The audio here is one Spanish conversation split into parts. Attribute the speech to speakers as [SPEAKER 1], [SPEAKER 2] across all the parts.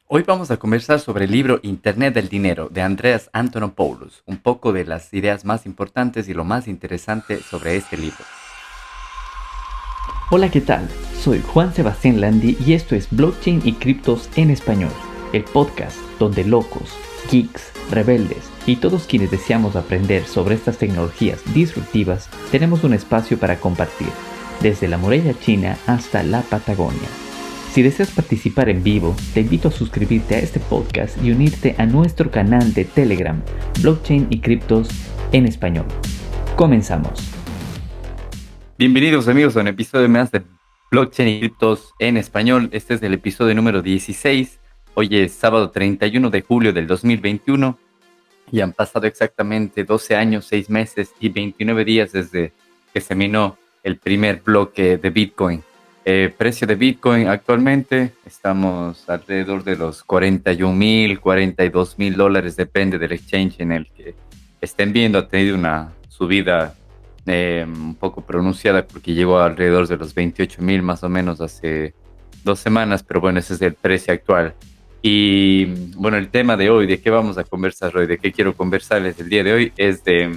[SPEAKER 1] Hoy vamos a conversar sobre el libro Internet del Dinero de Andreas Antonopoulos, un poco de las ideas más importantes y lo más interesante sobre este libro.
[SPEAKER 2] Hola, ¿qué tal? Soy Juan Sebastián Landi y esto es Blockchain y Criptos en Español, el podcast donde locos, geeks, rebeldes y todos quienes deseamos aprender sobre estas tecnologías disruptivas tenemos un espacio para compartir, desde la muralla china hasta la Patagonia. Si deseas participar en vivo, te invito a suscribirte a este podcast y unirte a nuestro canal de Telegram, Blockchain y Criptos en Español. Comenzamos.
[SPEAKER 1] Bienvenidos amigos a un episodio más de Blockchain y Criptos en Español. Este es el episodio número 16. Hoy es sábado 31 de julio del 2021 y han pasado exactamente 12 años, 6 meses y 29 días desde que se minó el primer bloque de Bitcoin. Precio de Bitcoin actualmente estamos alrededor de los 41,000, 42,000 dólares, depende del exchange en el que estén viendo. Ha tenido una subida un poco pronunciada porque llegó alrededor de los 28,000 más o menos hace 2 semanas, pero bueno, ese es el precio actual. Y bueno, el tema de hoy, de qué vamos a conversar hoy, de qué quiero conversarles el día de hoy, es de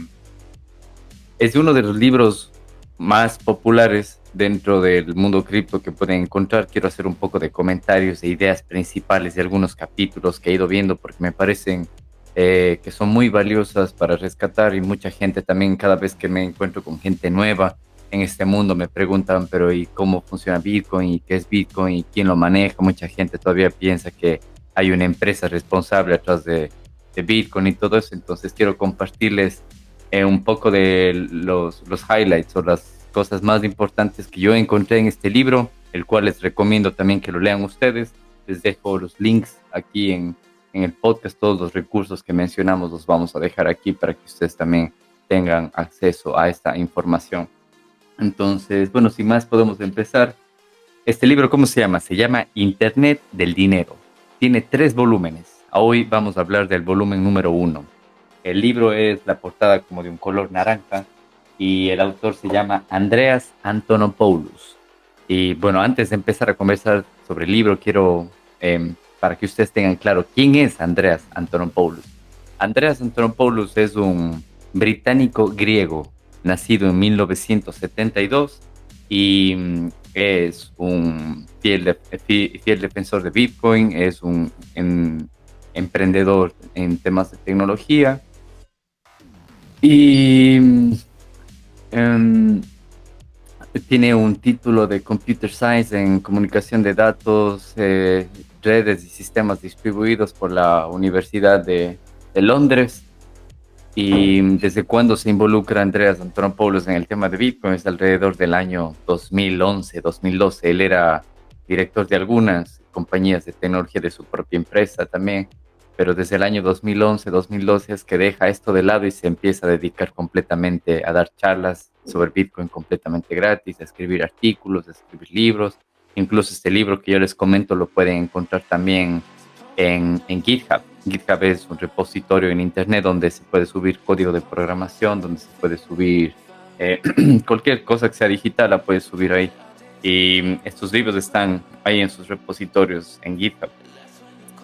[SPEAKER 1] uno de los libros más populares dentro del mundo cripto que pueden encontrar. Quiero hacer un poco de comentarios e ideas principales de algunos capítulos que he ido viendo porque me parecen que son muy valiosas para rescatar, y mucha gente también, cada vez que me encuentro con gente nueva en este mundo, me preguntan, pero ¿y cómo funciona Bitcoin? ¿Y qué es Bitcoin? ¿Y quién lo maneja? Mucha gente todavía piensa que hay una empresa responsable atrás de Bitcoin y todo eso. Entonces quiero compartirles un poco de los highlights o las cosas más importantes que yo encontré en este libro, el cual les recomiendo también que lo lean ustedes. Les dejo los links aquí en el podcast. Todos los recursos que mencionamos los vamos a dejar aquí para que ustedes también tengan acceso a esta información. Entonces, bueno, sin más podemos empezar. Este libro, ¿cómo se llama? Se llama Internet del Dinero. Tiene 3 volúmenes. Hoy vamos a hablar del volumen número 1. El libro es la portada como de un color naranja y el autor se llama Andreas Antonopoulos. Y bueno, antes de empezar a conversar sobre el libro, quiero, para que ustedes tengan claro, ¿quién es Andreas Antonopoulos? Andreas Antonopoulos es un británico griego, nacido en 1972 y es un fiel defensor de Bitcoin, es un emprendedor en temas de tecnología y em, tiene un título de Computer Science en comunicación de datos, redes y sistemas distribuidos por la Universidad de Londres. Y desde cuándo se involucra Andreas Antonopoulos en el tema de Bitcoin es alrededor del año 2011, 2012. Él era director de algunas compañías de tecnología de su propia empresa también, pero desde el año 2011, 2012 es que deja esto de lado y se empieza a dedicar completamente a dar charlas sobre Bitcoin completamente gratis, a escribir artículos, a escribir libros. Incluso este libro que yo les comento lo pueden encontrar también en GitHub. GitHub es un repositorio en Internet donde se puede subir código de programación, donde se puede subir eh, cualquier cosa que sea digital, la puedes subir ahí. Y estos libros están ahí en sus repositorios en GitHub.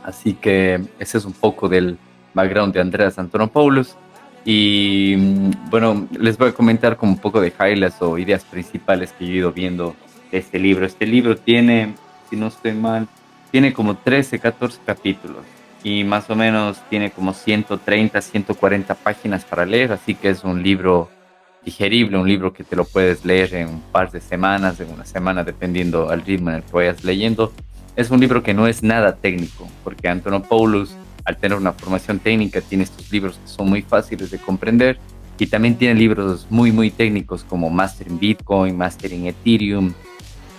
[SPEAKER 1] Así que ese es un poco del background de Andreas Antonopoulos. Y bueno, les voy a comentar como un poco de highlights o ideas principales que yo he ido viendo de este libro. Este libro tiene, si no estoy mal, tiene como 13, 14 capítulos y más o menos tiene como 130, 140 páginas para leer, así que es un libro digerible, un libro que te lo puedes leer en un par de semanas, en una semana, dependiendo al ritmo en el que vayas leyendo. Es un libro que no es nada técnico, porque Antonopoulos, al tener una formación técnica, tiene estos libros que son muy fáciles de comprender, y también tiene libros muy, muy técnicos como Mastering Bitcoin, Mastering Ethereum,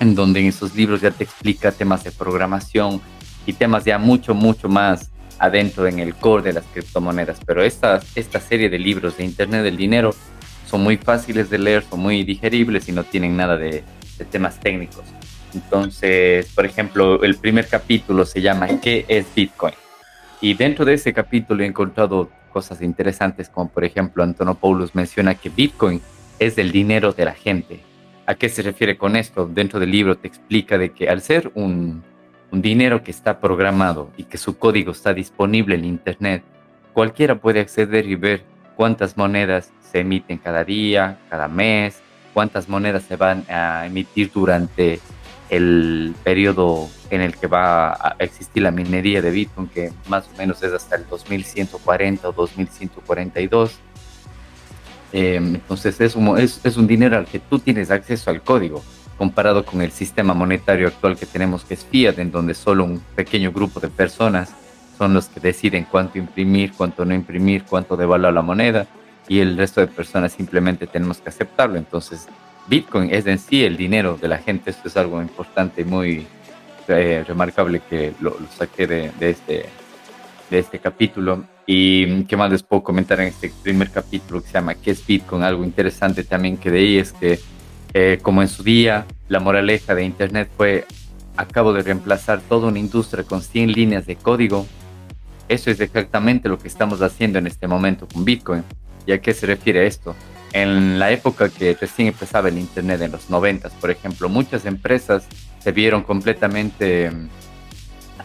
[SPEAKER 1] en donde en esos libros ya te explica temas de programación y temas ya mucho, mucho más adentro en el core de las criptomonedas. Pero esta serie de libros de Internet del Dinero son muy fáciles de leer, son muy digeribles y no tienen nada de temas técnicos. Entonces, por ejemplo, el primer capítulo se llama ¿Qué es Bitcoin? Y dentro de ese capítulo he encontrado cosas interesantes, como por ejemplo Antonopoulos menciona que Bitcoin es el dinero de la gente. ¿A qué se refiere con esto? Dentro del libro te explica de que al ser un dinero que está programado y que su código está disponible en Internet, cualquiera puede acceder y ver cuántas monedas se emiten cada día, cada mes, cuántas monedas se van a emitir durante el periodo en el que va a existir la minería de Bitcoin, que más o menos es hasta el 2140 o 2142. Entonces es un dinero al que tú tienes acceso al código, comparado con el sistema monetario actual que tenemos, que es fiat, en donde solo un pequeño grupo de personas son los que deciden cuánto imprimir, cuánto no imprimir, cuánto devaluar la moneda, y el resto de personas simplemente tenemos que aceptarlo. Entonces, Bitcoin es en sí el dinero de la gente. Esto es algo importante y muy remarcable que lo saqué de este capítulo. Y qué más les puedo comentar en este primer capítulo que se llama ¿Qué es Bitcoin? Algo interesante también que de ahí es que, como en su día, la moraleja de Internet fue: acabo de reemplazar toda una industria con 100 líneas de código. Eso es exactamente lo que estamos haciendo en este momento con Bitcoin. ¿Y a qué se refiere esto? En la época que recién empezaba el Internet, en los 90, por ejemplo, muchas empresas se vieron completamente,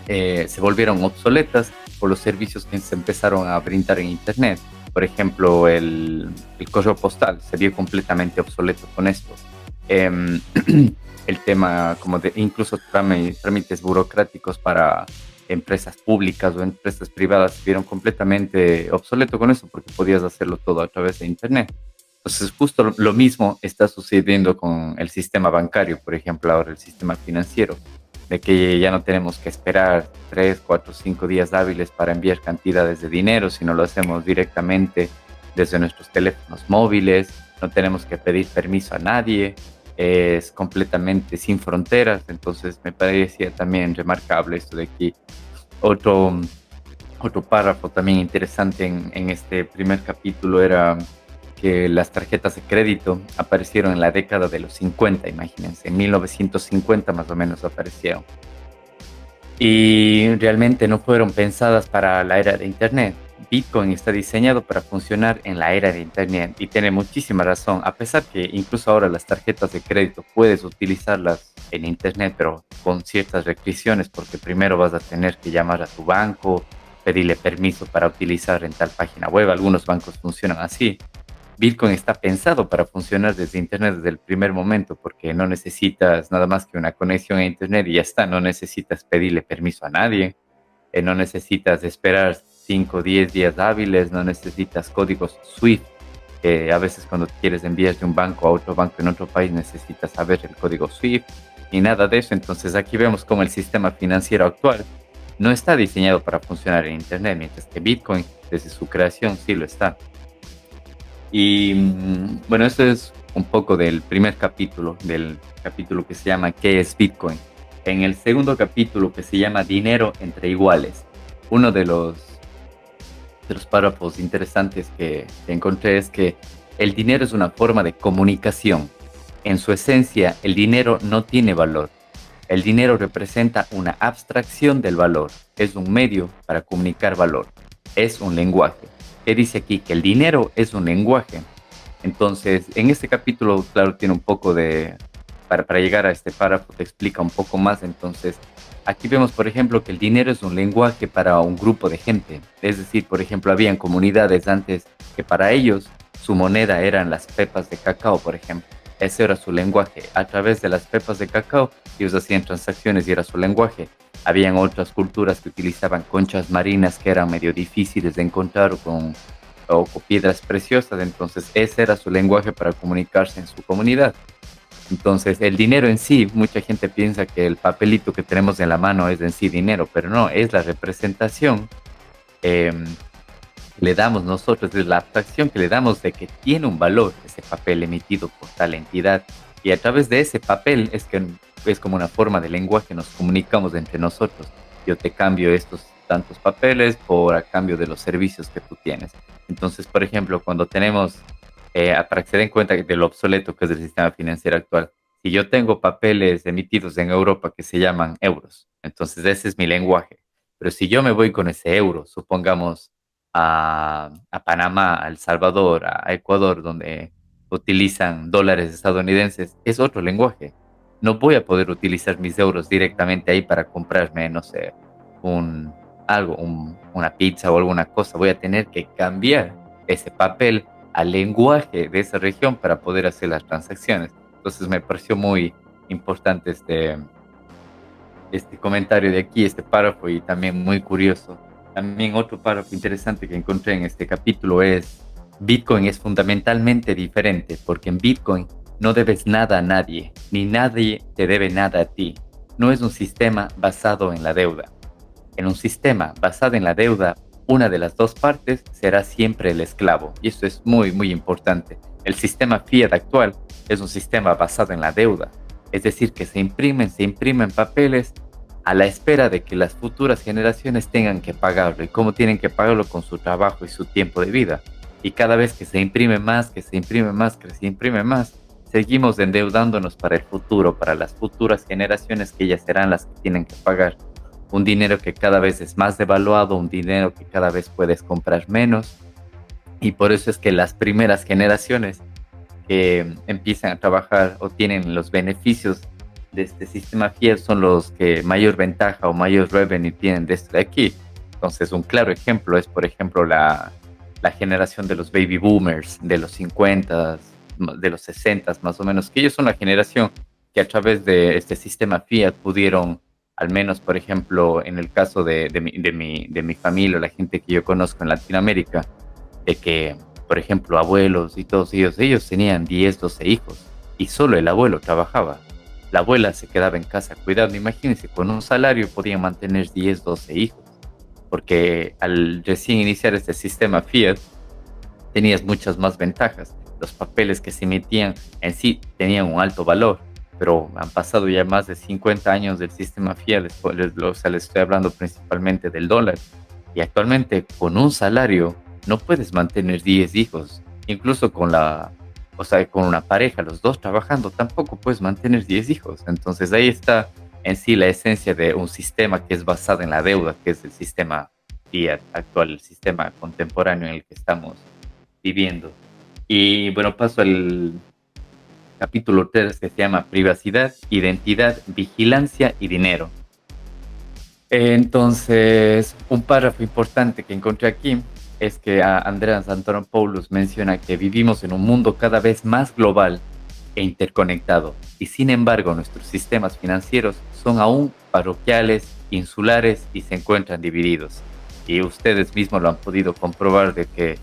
[SPEAKER 1] se volvieron obsoletas por los servicios que se empezaron a brindar en Internet. Por ejemplo, el correo postal se vio completamente obsoleto con esto. Eh, el tema como de incluso trámites burocráticos para empresas públicas o empresas privadas se vieron completamente obsoleto con eso, porque podías hacerlo todo a través de Internet. Entonces, justo lo mismo está sucediendo con el sistema bancario, por ejemplo, ahora el sistema financiero, de que ya no tenemos que esperar 3, 4, 5 días hábiles para enviar cantidades de dinero, sino lo hacemos directamente desde nuestros teléfonos móviles, no tenemos que pedir permiso a nadie, es completamente sin fronteras. Entonces me parecía también remarcable esto de aquí. Otro, otro párrafo también interesante en este primer capítulo era que las tarjetas de crédito aparecieron en la década de los 50, imagínense, en 1950 más o menos aparecieron. Y realmente no fueron pensadas para la era de Internet. Bitcoin está diseñado para funcionar en la era de Internet y tiene muchísima razón, a pesar que incluso ahora las tarjetas de crédito puedes utilizarlas en Internet, pero con ciertas restricciones, porque primero vas a tener que llamar a tu banco, pedirle permiso para utilizar en tal página web. Algunos bancos funcionan así. Bitcoin está pensado para funcionar desde Internet desde el primer momento, porque no necesitas nada más que una conexión a Internet y ya está. No necesitas pedirle permiso a nadie, no necesitas esperar 5 o 10 días hábiles, no necesitas códigos SWIFT, que a veces cuando quieres enviar de un banco a otro banco en otro país necesitas saber el código SWIFT y nada de eso. Entonces aquí vemos cómo el sistema financiero actual no está diseñado para funcionar en Internet, mientras que Bitcoin desde su creación sí lo está. Y bueno, esto es un poco del capítulo que se llama ¿Qué es Bitcoin? En el segundo capítulo, que se llama Dinero entre iguales, uno de los párrafos interesantes que encontré es que el dinero es una forma de comunicación. En su esencia, el dinero no tiene valor. El dinero representa una abstracción del valor. Es un medio para comunicar valor. Es un lenguaje. ¿Qué dice aquí? Que el dinero es un lenguaje. Entonces, en este capítulo, claro, tiene un poco de, para llegar a este párrafo, te explica un poco más. Entonces, aquí vemos, por ejemplo, que el dinero es un lenguaje para un grupo de gente. Es decir, por ejemplo, habían comunidades antes que para ellos su moneda eran las pepas de cacao, por ejemplo. Ese era su lenguaje. A través de las pepas de cacao, ellos hacían transacciones y era su lenguaje. Habían otras culturas que utilizaban conchas marinas que eran medio difíciles de encontrar o con piedras preciosas. Entonces, ese era su lenguaje para comunicarse en su comunidad. Entonces, el dinero en sí, mucha gente piensa que el papelito que tenemos en la mano es en sí dinero, pero no, es la representación eh, que le damos nosotros, es la abstracción que le damos de que tiene un valor ese papel emitido por tal entidad. Y a través de ese papel es que es como una forma de lenguaje, nos comunicamos entre nosotros. Yo te cambio estos tantos papeles por a cambio de los servicios que tú tienes. Entonces, por ejemplo, cuando tenemos, para que se den cuenta de lo obsoleto que es el sistema financiero actual, si yo tengo papeles emitidos en Europa que se llaman euros, entonces ese es mi lenguaje. Pero si yo me voy con ese euro, supongamos a Panamá, a El Salvador, a Ecuador, donde utilizan dólares estadounidenses, es otro lenguaje. no voy a poder utilizar mis euros directamente ahí para comprarme, no sé, una pizza o alguna cosa. Voy a tener que cambiar ese papel al lenguaje de esa región para poder hacer las transacciones. Entonces me pareció muy importante este comentario de aquí, este párrafo, y también muy curioso. También otro párrafo interesante que encontré en este capítulo es: Bitcoin es fundamentalmente diferente porque en Bitcoin no debes nada a nadie, ni nadie te debe nada a ti. No es un sistema basado en la deuda. En un sistema basado en la deuda, una de las dos partes será siempre el esclavo. Y eso es muy, muy importante. El sistema fiat actual es un sistema basado en la deuda. Es decir, que se imprimen papeles a la espera de que las futuras generaciones tengan que pagarlo. ¿Y cómo tienen que pagarlo? Con su trabajo y su tiempo de vida. Y cada vez que se imprime más, que se imprime más, que se imprime más, seguimos endeudándonos para el futuro, para las futuras generaciones que ellas serán las que tienen que pagar. Un dinero que cada vez es más devaluado, un dinero que cada vez puedes comprar menos. Y por eso es que las primeras generaciones que empiezan a trabajar o tienen los beneficios de este sistema fiat son los que mayor ventaja o mayor revenue tienen de esto de aquí. Entonces, un claro ejemplo es, por ejemplo, la generación de los baby boomers de los 50, de los 60 más o menos, que ellos son la generación que a través de este sistema fiat pudieron, al menos, por ejemplo, en el caso de mi familia, la gente que yo conozco en Latinoamérica, de que, por ejemplo, abuelos y todos ellos tenían 10, 12 hijos y solo el abuelo trabajaba. La abuela se quedaba en casa cuidando. Imagínense, con un salario podían mantener 10, 12 hijos, porque al recién iniciar este sistema fiat tenías muchas más ventajas. Los papeles que se emitían en sí tenían un alto valor, pero han pasado ya más de 50 años del sistema fiat, o sea, les estoy hablando principalmente del dólar, y actualmente con un salario no puedes mantener 10 hijos, incluso con una pareja, los dos trabajando, tampoco puedes mantener 10 hijos. Entonces ahí está en sí la esencia de un sistema que es basado en la deuda, que es el sistema fiat actual, el sistema contemporáneo en el que estamos viviendo. Y bueno, paso al capítulo 3, que se llama Privacidad, Identidad, Vigilancia y Dinero. Entonces, un párrafo importante que encontré aquí es que Andreas Antonopoulos menciona que vivimos en un mundo cada vez más global e interconectado, y sin embargo nuestros sistemas financieros son aún parroquiales, insulares y se encuentran divididos. Y ustedes mismos lo han podido comprobar, de que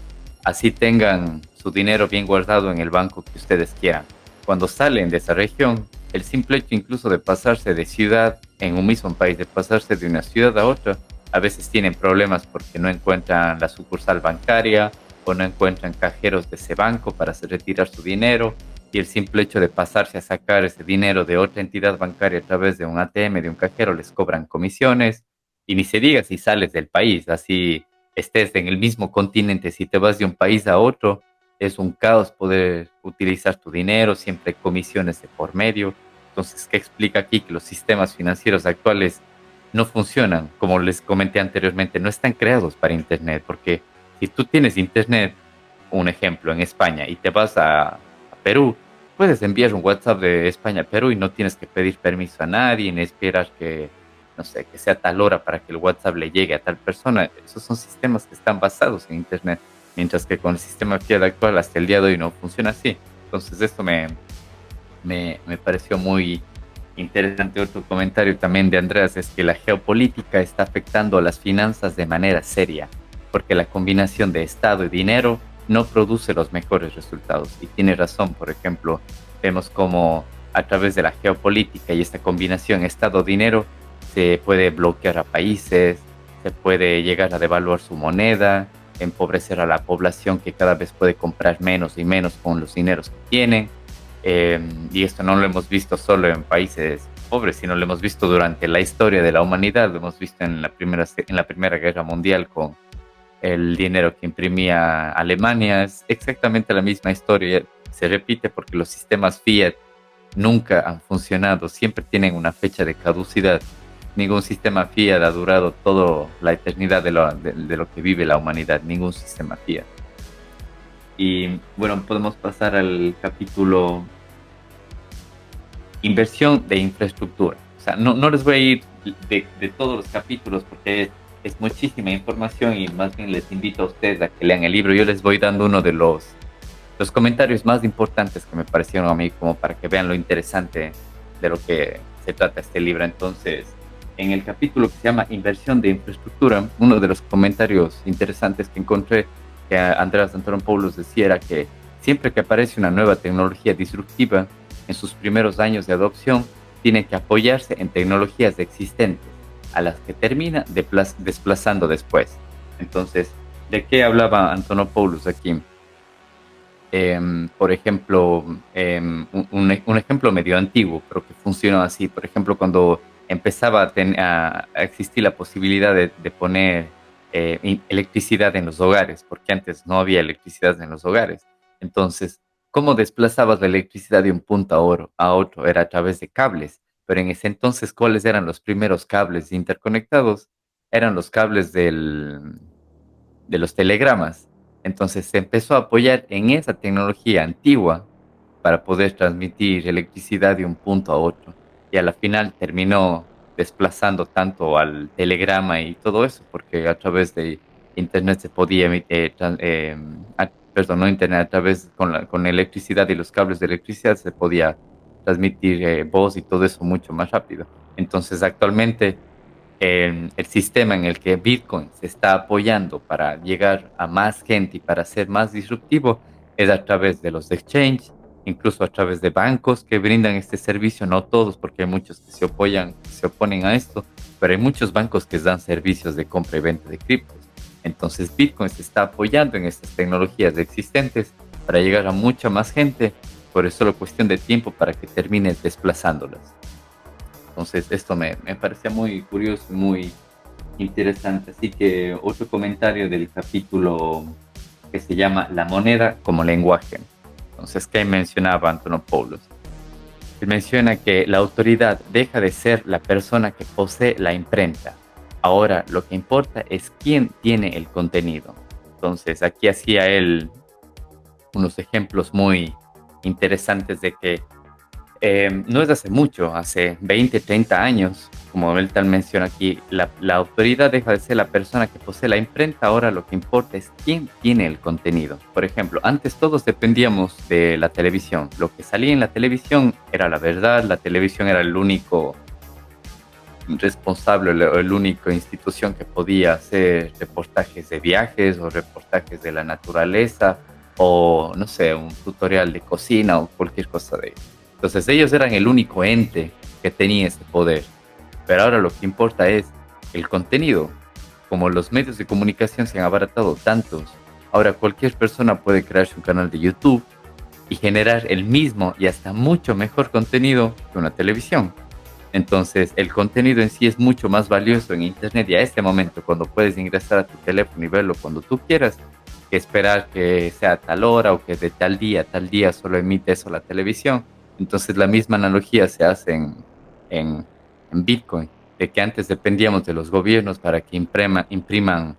[SPEAKER 1] así tengan su dinero bien guardado en el banco que ustedes quieran, cuando salen de esa región, el simple hecho incluso de pasarse de ciudad en un mismo país, de pasarse de una ciudad a otra, a veces tienen problemas porque no encuentran la sucursal bancaria o no encuentran cajeros de ese banco para retirar su dinero, y el simple hecho de pasarse a sacar ese dinero de otra entidad bancaria a través de un ATM, de un cajero, les cobran comisiones. Y ni se diga si sales del país, así estés en el mismo continente, si te vas de un país a otro, es un caos poder utilizar tu dinero, siempre hay comisiones de por medio. Entonces, ¿qué explica aquí? Que los sistemas financieros actuales no funcionan, como les comenté anteriormente, no están creados para Internet, porque si tú tienes Internet, un ejemplo, en España, y te vas a Perú, puedes enviar un WhatsApp de España a Perú y no tienes que pedir permiso a nadie, ni esperar que, no sé, que sea tal hora para que el WhatsApp le llegue a tal persona. Esos son sistemas que están basados en Internet, mientras que con el sistema fiat actual hasta el día de hoy no funciona así. Entonces esto me pareció muy interesante. Otro comentario también de Andreas es que la geopolítica está afectando a las finanzas de manera seria, porque la combinación de Estado y dinero no produce los mejores resultados. Y tiene razón. Por ejemplo, vemos cómo a través de la geopolítica y esta combinación Estado-dinero se puede bloquear a países, se puede llegar a devaluar su moneda, empobrecer a la población, que cada vez puede comprar menos y menos con los dineros que tienen. Y esto no lo hemos visto solo en países pobres, sino lo hemos visto durante la historia de la humanidad. Lo hemos visto en la Primera Guerra Mundial con el dinero que imprimía Alemania. Es exactamente la misma historia. Se repite porque los sistemas fiat nunca han funcionado, siempre tienen una fecha de caducidad. Ningún sistema fiat ha durado toda la eternidad de lo que vive la humanidad, ningún sistema fiat. Y bueno, podemos pasar al capítulo inversión de infraestructura. O sea, no les voy a ir de todos los capítulos porque es muchísima información y más bien les invito a ustedes a que lean el libro. Yo les voy dando uno de los comentarios más importantes que me parecieron a mí como para que vean lo interesante de lo que se trata este libro. Entonces, en el capítulo que se llama Inversión de Infraestructura, uno de los comentarios interesantes que encontré que Andreas Antonopoulos decía era que siempre que aparece una nueva tecnología disruptiva, en sus primeros años de adopción, tiene que apoyarse en tecnologías existentes, a las que termina desplazando después. Entonces, ¿de qué hablaba Antonopoulos aquí? Por ejemplo, un ejemplo medio antiguo, pero que funciona así. Por ejemplo, cuando empezaba a existir la posibilidad de poner electricidad en los hogares, porque antes no había electricidad en los hogares. Entonces, ¿cómo desplazabas la electricidad de un punto a otro? Era a través de cables. Pero en ese entonces, ¿cuáles eran los primeros cables interconectados? Eran los cables de los telegramas. Entonces se empezó a apoyar en esa tecnología antigua para poder transmitir electricidad de un punto a otro. Y a la final terminó desplazando tanto al telegrama y todo eso, porque a través de Internet se podía perdón, no Internet, a través con electricidad y los cables de electricidad se podía transmitir voz y todo eso mucho más rápido. Entonces actualmente el sistema en el que Bitcoin se está apoyando para llegar a más gente y para ser más disruptivo es a través de los exchanges, incluso a través de bancos que brindan este servicio, no todos, porque hay muchos que se oponen a esto, pero hay muchos bancos que dan servicios de compra y venta de criptos. Entonces Bitcoin se está apoyando en estas tecnologías existentes para llegar a mucha más gente, por eso es solo cuestión de tiempo para que termines desplazándolas. Entonces, esto me parecía muy curioso y muy interesante. Así que otro comentario del capítulo que se llama La moneda como lenguaje. Entonces, ¿qué mencionaba Antonopoulos? Él menciona que la autoridad deja de ser la persona que posee la imprenta. Ahora, lo que importa es quién tiene el contenido. Entonces, aquí hacía él unos ejemplos muy interesantes de que no es hace mucho, hace 20, 30 años, como él tal menciona aquí, la autoridad deja de ser la persona que posee la imprenta, ahora lo que importa es quién tiene el contenido. Por ejemplo, antes todos dependíamos de la televisión, lo que salía en la televisión era la verdad, la televisión era el único responsable, el único institución que podía hacer reportajes de viajes o reportajes de la naturaleza o, no sé, un tutorial de cocina o cualquier cosa de eso. Entonces ellos eran el único ente que tenía ese poder. Pero ahora lo que importa es el contenido. Como los medios de comunicación se han abaratado tantos, ahora cualquier persona puede crearse un canal de YouTube y generar el mismo y hasta mucho mejor contenido que una televisión. Entonces el contenido en sí es mucho más valioso en Internet y a este momento cuando puedes ingresar a tu teléfono y verlo cuando tú quieras, que esperar que sea tal hora o que de tal día solo emite eso la televisión. Entonces la misma analogía se hace en Bitcoin, de que antes dependíamos de los gobiernos para que impriman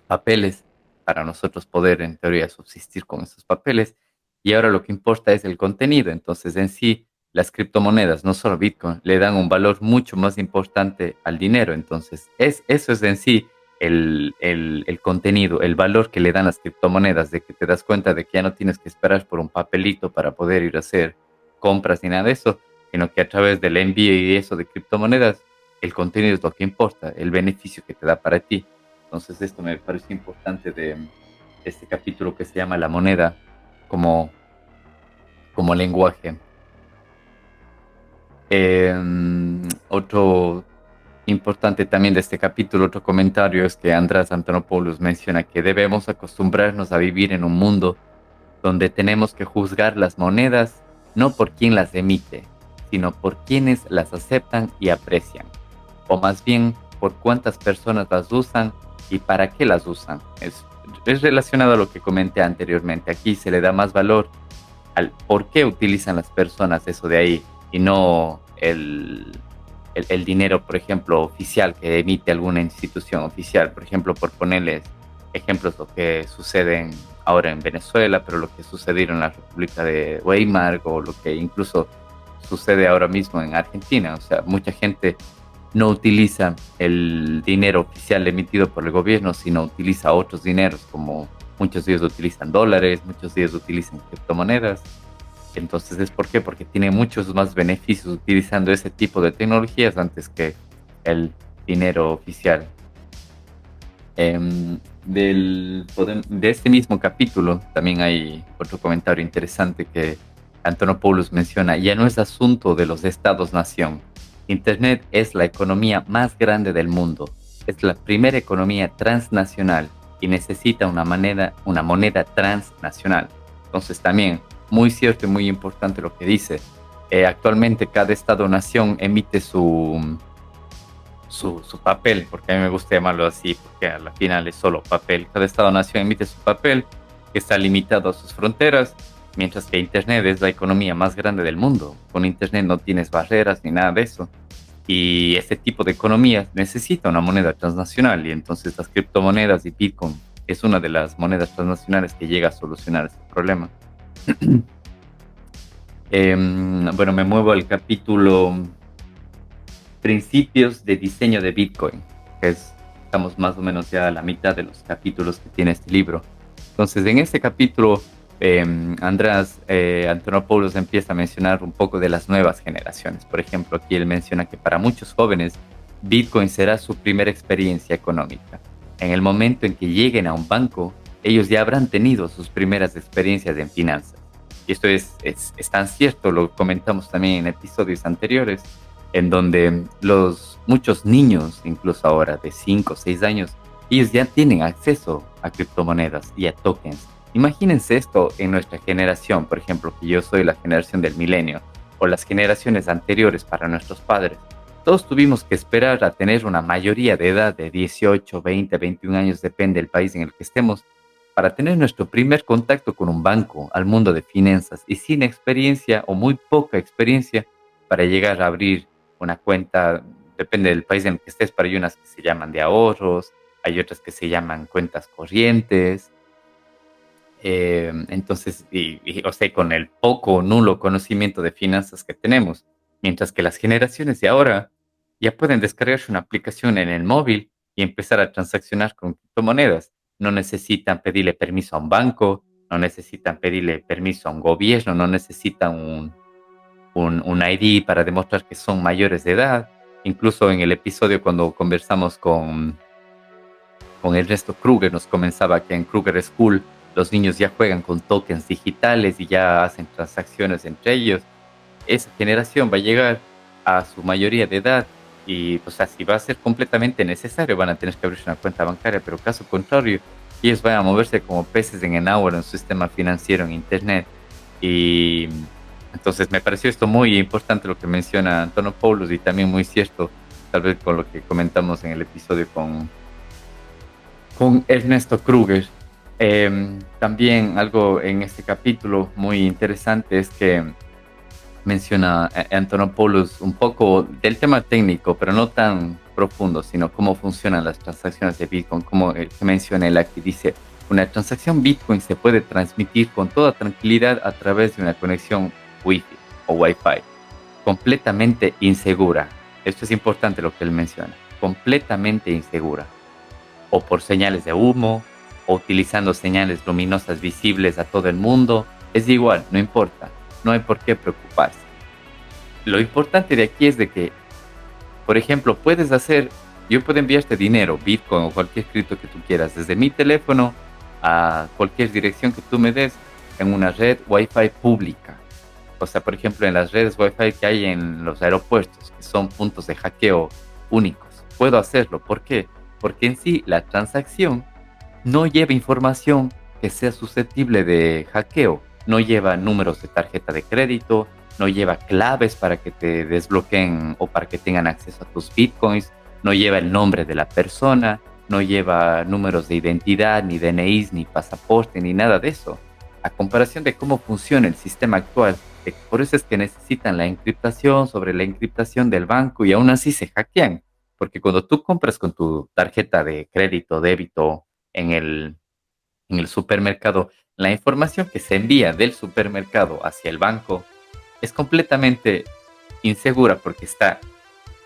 [SPEAKER 1] papeles para nosotros poder en teoría subsistir con esos papeles y ahora lo que importa es el contenido. Entonces en sí las criptomonedas, no solo Bitcoin, le dan un valor mucho más importante al dinero. Entonces eso es en sí el contenido, el valor que le dan las criptomonedas, de que te das cuenta de que ya no tienes que esperar por un papelito para poder ir a hacer compras ni nada de eso, sino que a través del envío y eso de criptomonedas, el contenido es lo que importa, el beneficio que te da para ti. Entonces esto me parece importante de este capítulo que se llama La moneda como lenguaje. Otro importante también de este capítulo, otro comentario es que Andreas Antonopoulos menciona que debemos acostumbrarnos a vivir en un mundo donde tenemos que juzgar las monedas no por quién las emite, sino por quienes las aceptan y aprecian, o más bien por cuántas personas las usan y para qué las usan. Es relacionado a lo que comenté anteriormente. Aquí se le da más valor al por qué utilizan las personas eso de ahí y no el dinero, por ejemplo, oficial que emite alguna institución oficial. Por ejemplo, por ponerles ejemplos, lo que sucede ahora en Venezuela, pero lo que sucedió en la República de Weimar o lo que incluso sucede ahora mismo en Argentina. O sea, mucha gente no utiliza el dinero oficial emitido por el gobierno, sino utiliza otros dineros, como muchos de ellos utilizan dólares, muchos de ellos utilizan criptomonedas. Entonces, ¿es por qué? Porque tiene muchos más beneficios utilizando ese tipo de tecnologías antes que el dinero oficial. De este mismo capítulo también hay otro comentario interesante que Antonopoulos menciona. Ya no es asunto de los estados-nación. Internet es la economía más grande del mundo. Es la primera economía transnacional y necesita una moneda transnacional. Entonces también, muy cierto y muy importante lo que dice. Actualmente cada estado-nación emite su papel, porque a mí me gusta llamarlo así, porque a la final es solo papel. Cada estado-nación emite su papel, que está limitado a sus fronteras, mientras que Internet es la economía más grande del mundo. Con Internet no tienes barreras ni nada de eso. Y este tipo de economía necesita una moneda transnacional, y entonces las criptomonedas y Bitcoin es una de las monedas transnacionales que llega a solucionar este problema. Bueno, me muevo al capítulo Principios de diseño de Bitcoin, estamos más o menos ya a la mitad de los capítulos que tiene este libro. Entonces, en este capítulo, András Antonopoulos empieza a mencionar un poco de las nuevas generaciones. Por ejemplo, aquí él menciona que para muchos jóvenes, Bitcoin será su primera experiencia económica. En el momento en que lleguen a un banco, ellos ya habrán tenido sus primeras experiencias en finanzas. Y esto es tan cierto, lo comentamos también en episodios anteriores, en donde muchos niños, incluso ahora de 5 o 6 años, ellos ya tienen acceso a criptomonedas y a tokens. Imagínense esto en nuestra generación, por ejemplo, que yo soy la generación del milenio, o las generaciones anteriores para nuestros padres. Todos tuvimos que esperar a tener una mayoría de edad de 18, 20, 21 años, depende del país en el que estemos, para tener nuestro primer contacto con un banco, al mundo de finanzas, y sin experiencia o muy poca experiencia para llegar a abrir una cuenta, depende del país en el que estés, pero hay unas que se llaman de ahorros, hay otras que se llaman cuentas corrientes. Entonces, o sea, con el poco o nulo conocimiento de finanzas que tenemos, mientras que las generaciones de ahora ya pueden descargarse una aplicación en el móvil y empezar a transaccionar con criptomonedas. No necesitan pedirle permiso a un banco, no necesitan pedirle permiso a un gobierno, no necesitan un ID para demostrar que son mayores de edad. Incluso en el episodio cuando conversamos con Ernesto Kruger, nos comenzaba que en Kruger School los niños ya juegan con tokens digitales y ya hacen transacciones entre ellos. Esa generación va a llegar a su mayoría de edad y, o sea, si va a ser completamente necesario, van a tener que abrir una cuenta bancaria, pero caso contrario, ellos van a moverse como peces en el agua en un sistema financiero en Internet. Y entonces me pareció esto muy importante lo que menciona Antonopoulos y también muy cierto, tal vez con lo que comentamos en el episodio con Ernesto Kruger. También algo en este capítulo muy interesante es que menciona Antonopoulos un poco del tema técnico, pero no tan profundo, sino cómo funcionan las transacciones de Bitcoin, como que menciona él aquí, dice, una transacción Bitcoin se puede transmitir con toda tranquilidad a través de una conexión Wi-Fi o Wi-Fi, completamente insegura. Esto es importante lo que él menciona, completamente insegura, o por señales de humo, o utilizando señales luminosas visibles a todo el mundo, es igual, no importa, no hay por qué preocuparse. Lo importante de aquí es de que, por ejemplo, yo puedo enviarte dinero, Bitcoin o cualquier cripto que tú quieras, desde mi teléfono a cualquier dirección que tú me des en una red Wi-Fi pública. O sea, por ejemplo, en las redes Wi-Fi que hay en los aeropuertos, que son puntos de hackeo únicos. Puedo hacerlo. ¿Por qué? Porque en sí la transacción no lleva información que sea susceptible de hackeo. No lleva números de tarjeta de crédito, no lleva claves para que te desbloqueen o para que tengan acceso a tus bitcoins, no lleva el nombre de la persona, no lleva números de identidad, ni DNIs, ni pasaporte, ni nada de eso. A comparación de cómo funciona el sistema actual, por eso es que necesitan la encriptación sobre la encriptación del banco y aún así se hackean. Porque cuando tú compras con tu tarjeta de crédito, débito en el supermercado, la información que se envía del supermercado hacia el banco es completamente insegura porque está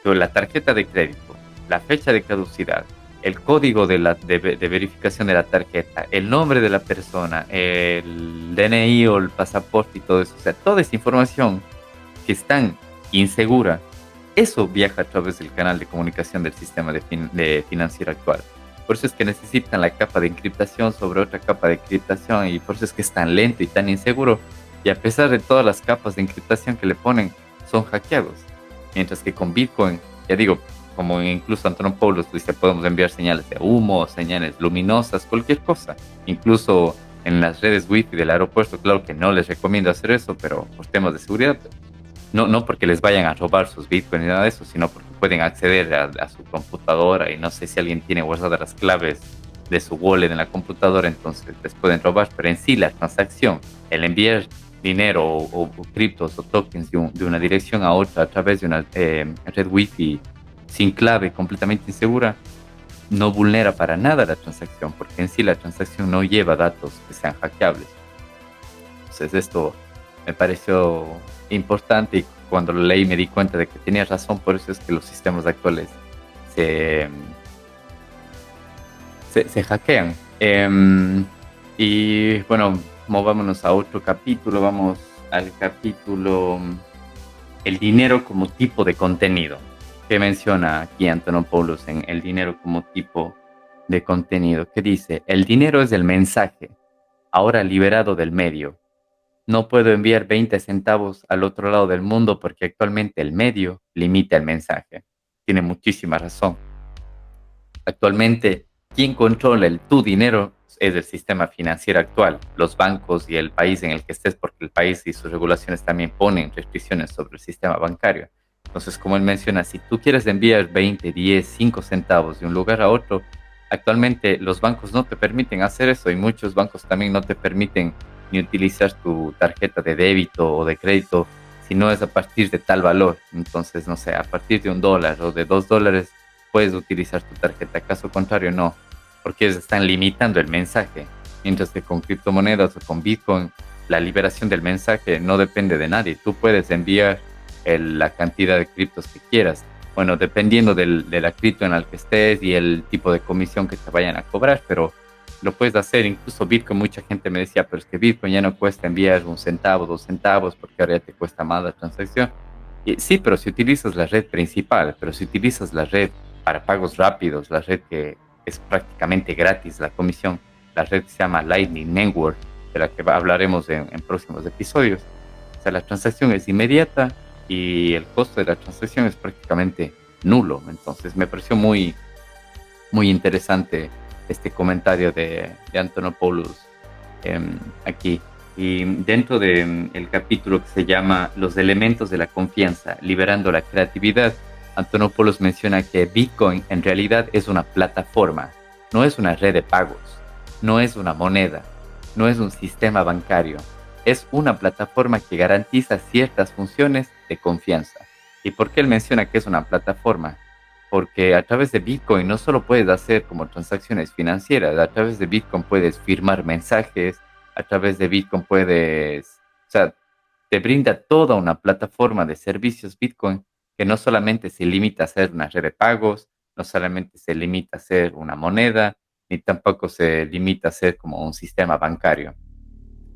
[SPEAKER 1] la tarjeta de crédito, la fecha de caducidad, el código de verificación de la tarjeta, el nombre de la persona, el DNI o el pasaporte y todo eso. O sea, toda esa información que es tan insegura, eso viaja a través del canal de comunicación del sistema de financiero actual. Por eso es que necesitan la capa de encriptación sobre otra capa de encriptación y por eso es que es tan lento y tan inseguro. Y a pesar de todas las capas de encriptación que le ponen, son hackeados. Mientras que con Bitcoin, ya digo, como incluso Antonopoulos dice, podemos enviar señales de humo, señales luminosas, cualquier cosa. Incluso en las redes Wi-Fi del aeropuerto, claro que no les recomiendo hacer eso, pero por temas de seguridad, no porque les vayan a robar sus Bitcoin ni nada de eso, sino porque pueden acceder a su computadora y no sé si alguien tiene guardadas las claves de su wallet en la computadora, entonces les pueden robar, pero en sí la transacción, el enviar dinero o criptos o tokens de una dirección a otra a través de una red Wi-Fi sin clave, completamente insegura, no vulnera para nada la transacción, porque en sí la transacción no lleva datos que sean hackeables. Entonces esto me pareció importante y cuando lo leí me di cuenta de que tenía razón, por eso es que los sistemas actuales se hackean. Y bueno, movámonos a otro capítulo, vamos al capítulo El dinero como tipo de contenido, que menciona aquí Antonopoulos en el dinero como tipo de contenido, que dice, el dinero es el mensaje, ahora liberado del medio. No puedo enviar 20 centavos al otro lado del mundo porque actualmente el medio limita el mensaje. Tiene muchísima razón. Actualmente, quien controla tu dinero es el sistema financiero actual, los bancos y el país en el que estés, porque el país y sus regulaciones también ponen restricciones sobre el sistema bancario. Entonces, como él menciona, si tú quieres enviar 20, 10, 5 centavos de un lugar a otro, actualmente los bancos no te permiten hacer eso y muchos bancos también no te permiten ni utilizar tu tarjeta de débito o de crédito si no es a partir de tal valor. Entonces, no sé, a partir de $1 o de $2 puedes utilizar tu tarjeta. Caso contrario, no, porque ellos están limitando el mensaje. Mientras que con criptomonedas o con Bitcoin, la liberación del mensaje no depende de nadie. Tú puedes enviar la cantidad de criptos que quieras. Bueno, dependiendo de la cripto en la que estés y el tipo de comisión que te vayan a cobrar, pero lo puedes hacer. Incluso Bitcoin, mucha gente me decía, pero es que Bitcoin ya no cuesta enviar 1 centavo, 2 centavos, porque ahora ya te cuesta más la transacción. Y sí, pero si utilizas la red principal, pero si utilizas la red para pagos rápidos, la red que es prácticamente gratis, la comisión, la red que se llama Lightning Network, de la que hablaremos en próximos episodios. O sea, la transacción es inmediata y el costo de la transacción es prácticamente nulo. Entonces me pareció muy, muy interesante este comentario de Antonopoulos aquí. Y dentro del capítulo que se llama Los elementos de la confianza, liberando la creatividad, Antonopoulos menciona que Bitcoin en realidad es una plataforma, no es una red de pagos, no es una moneda, no es un sistema bancario, es una plataforma que garantiza ciertas funciones de confianza. ¿Y por qué él menciona que es una plataforma? Porque a través de Bitcoin no solo puedes hacer como transacciones financieras, a través de Bitcoin puedes firmar mensajes, a través de Bitcoin puedes, o sea, te brinda toda una plataforma de servicios Bitcoin que no solamente se limita a ser una red de pagos, no solamente se limita a ser una moneda, ni tampoco se limita a ser como un sistema bancario.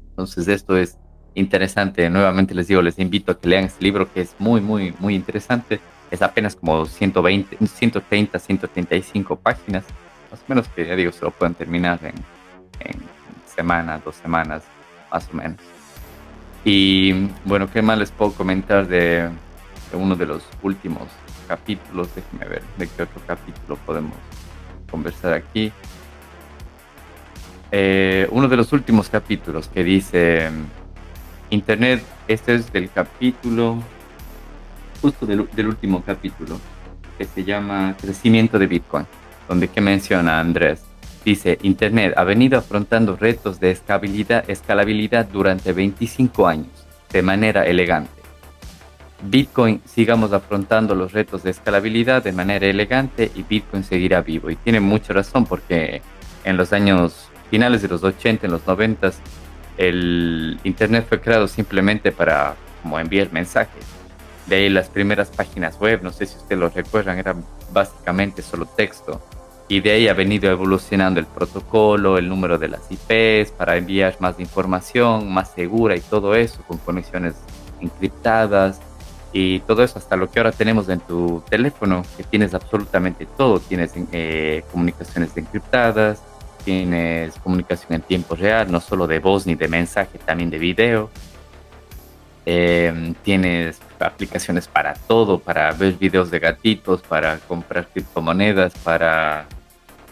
[SPEAKER 1] Entonces esto es interesante. Nuevamente les digo, les invito a que lean este libro que es muy, muy, muy interesante. Es apenas como 120, 130, 135 páginas, más o menos, que ya digo, se lo pueden terminar en semana, 2 semanas, más o menos. Y bueno, ¿qué más les puedo comentar de uno de los últimos capítulos? Déjenme ver de qué otro capítulo podemos conversar aquí. Uno de los últimos capítulos que dice Internet, este es del capítulo, justo del último capítulo, que se llama Crecimiento de Bitcoin, donde que menciona Andrés. Dice, Internet ha venido afrontando retos de escalabilidad durante 25 años, de manera elegante. Bitcoin sigamos afrontando los retos de escalabilidad de manera elegante y Bitcoin seguirá vivo. Y tiene mucha razón porque en los años finales de los 80, en los 90, el Internet fue creado simplemente para como enviar mensajes. De ahí las primeras páginas web, no sé si ustedes lo recuerdan, eran básicamente solo texto. Y de ahí ha venido evolucionando el protocolo, el número de las IPs para enviar más información, más segura y todo eso, con conexiones encriptadas y todo eso hasta lo que ahora tenemos en tu teléfono, que tienes absolutamente todo. Tienes comunicaciones encriptadas, tienes comunicación en tiempo real, no solo de voz ni de mensaje, también de video. Tienes aplicaciones para todo, para ver videos de gatitos, para comprar criptomonedas, para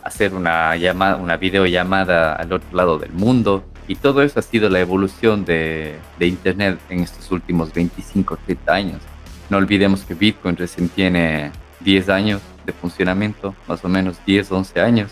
[SPEAKER 1] hacer una llamada, una videollamada al otro lado del mundo. Y todo eso ha sido la evolución de Internet en estos últimos 25, 30 años. No olvidemos que Bitcoin recién tiene 10 años de funcionamiento, más o menos 10, 11 años.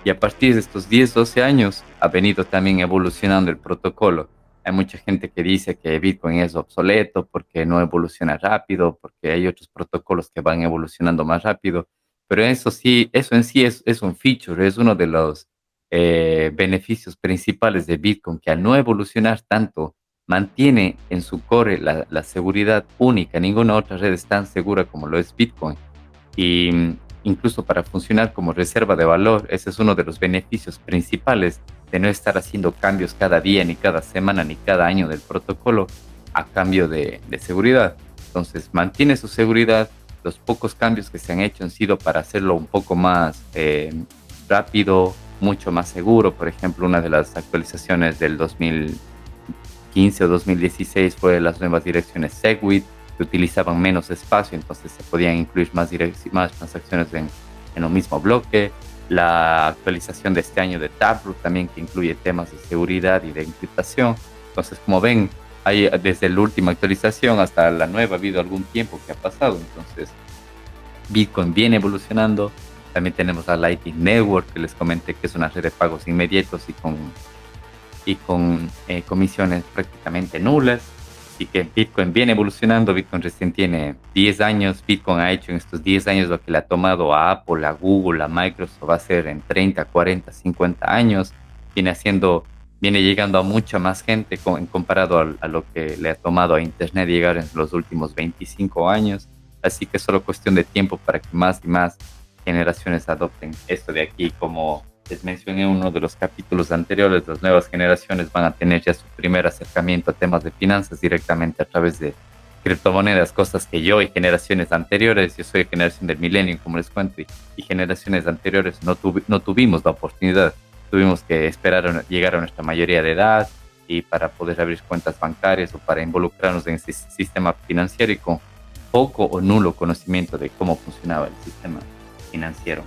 [SPEAKER 1] Y a partir de estos 10, 12 años ha venido también evolucionando el protocolo. Hay mucha gente que dice que Bitcoin es obsoleto porque no evoluciona rápido, porque hay otros protocolos que van evolucionando más rápido. Pero eso sí, eso en sí es un feature, es uno de los beneficios principales de Bitcoin, que al no evolucionar tanto, mantiene en su core la seguridad única. Ninguna otra red es tan segura como lo es Bitcoin. Y incluso para funcionar como reserva de valor, ese es uno de los beneficios principales de no estar haciendo cambios cada día, ni cada semana, ni cada año del protocolo a cambio de seguridad. Entonces, mantiene su seguridad. Los pocos cambios que se han hecho han sido para hacerlo un poco más rápido, mucho más seguro. Por ejemplo, una de las actualizaciones del 2015 o 2016 fue las nuevas direcciones Segwit, que utilizaban menos espacio, entonces se podían incluir más transacciones en un mismo bloque. La actualización de este año de Taproot también, que incluye temas de seguridad y de encriptación. Entonces, como ven, hay, desde la última actualización hasta la nueva ha habido algún tiempo que ha pasado. Entonces, Bitcoin viene evolucionando. También tenemos la Lightning Network, que les comenté que es una red de pagos inmediatos y con comisiones prácticamente nulas. Así que Bitcoin viene evolucionando. Bitcoin recién tiene 10 años. Bitcoin ha hecho en estos 10 años lo que le ha tomado a Apple, a Google, a Microsoft va a hacer en 30, 40, 50 años. Viene llegando a mucha más gente comparado a lo que le ha tomado a Internet llegar en los últimos 25 años. Así que es solo cuestión de tiempo para que más y más generaciones adopten esto de aquí. Como les mencioné en uno de los capítulos anteriores, las nuevas generaciones van a tener ya su primer acercamiento a temas de finanzas directamente a través de criptomonedas, cosas que yo y generaciones anteriores, yo soy de generación del milenio, como les cuento, y generaciones anteriores no tuvimos la oportunidad. Tuvimos que esperar a llegar a nuestra mayoría de edad y para poder abrir cuentas bancarias o para involucrarnos en ese sistema financiero y con poco o nulo conocimiento de cómo funcionaba el sistema financiero.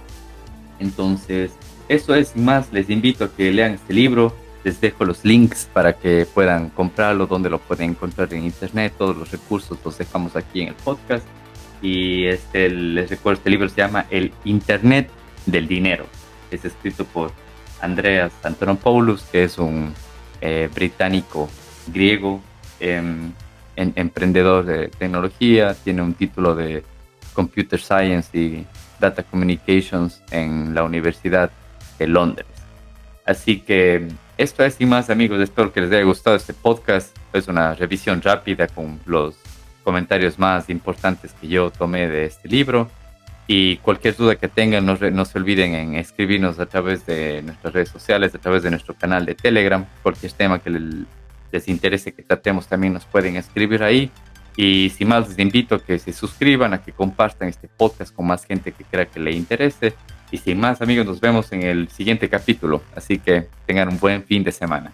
[SPEAKER 1] Entonces, eso es, sin más, les invito a que lean este libro. Les dejo los links para que puedan comprarlo, donde lo pueden encontrar en internet. Todos los recursos los dejamos aquí en el podcast. Y les recuerdo, este libro se llama El Internet del Dinero. Es escrito por Andreas Antonopoulos, que es un británico griego, emprendedor de tecnología. Tiene un título de Computer Science y Data Communications en la Universidad de Londres. Así que esto es, sin más, amigos. Espero que les haya gustado este podcast. Es una revisión rápida con los comentarios más importantes que yo tomé de este libro. Y cualquier duda que tengan, no se olviden en escribirnos a través de nuestras redes sociales, a través de nuestro canal de Telegram. Cualquier tema que les interese que tratemos, también nos pueden escribir ahí. Y sin más, les invito a que se suscriban, a que compartan este podcast con más gente que crea que le interese. Y sin más, amigos, nos vemos en el siguiente capítulo. Así que tengan un buen fin de semana.